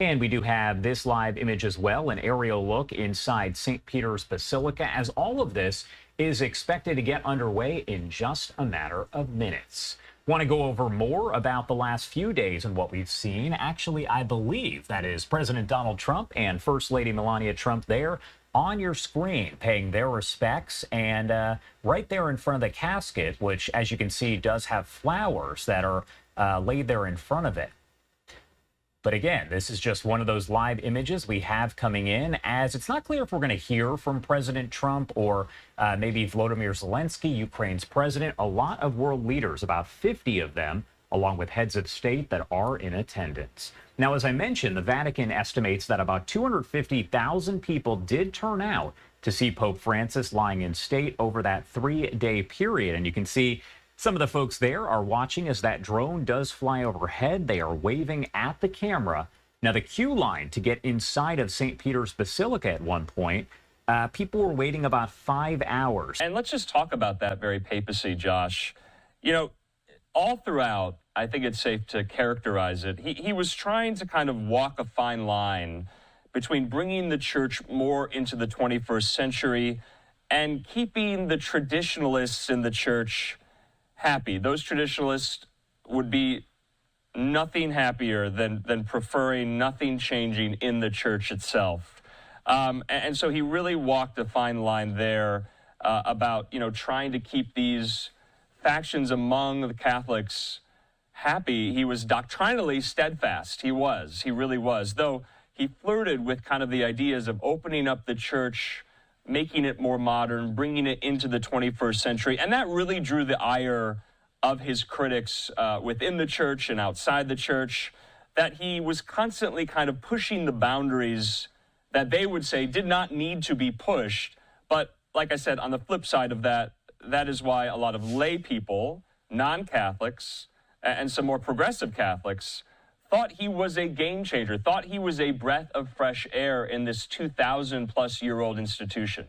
And we do have this live image as well, an aerial look inside St. Peter's Basilica, as all of this is expected to get underway in just a matter of minutes. Want to go over more about the last few days and what we've seen? Actually, I believe that is President Donald Trump and First Lady Melania Trump there on your screen paying their respects, and right there in front of the casket, which, as you can see, does have flowers that are laid there in front of it. But again, this is just one of those live images we have coming in, as it's not clear if we're going to hear from President Trump or maybe Volodymyr Zelensky, Ukraine's president. A lot of world leaders, about 50 of them, along with heads of state, that are in attendance. Now, as I mentioned, the Vatican estimates that about 250,000 people did turn out to see Pope Francis lying in state over that 3-day period. And you can see some of the folks there are watching as that drone does fly overhead. They are waving at the camera. Now, the queue line to get inside of St. Peter's Basilica at one point, people were waiting about 5 hours. And let's just talk about that very papacy, Josh. You know, all throughout, I think it's safe to characterize it, he was trying to kind of walk a fine line between bringing the church more into the 21st century and keeping the traditionalists in the church happy. Those traditionalists would be nothing happier than preferring nothing changing in the church itself. And so he really walked a fine line there about, trying to keep these factions among the Catholics happy. He was doctrinally steadfast. He really was. Though he flirted with kind of the ideas of opening up the church, making it more modern, bringing it into the 21st century. And that really drew the ire of his critics within the church and outside the church, that he was constantly kind of pushing the boundaries that they would say did not need to be pushed. But like I said, on the flip side of that, that is why a lot of lay people, non-Catholics, and some more progressive Catholics thought he was a game changer, thought he was a breath of fresh air in this 2,000-plus-year-old institution.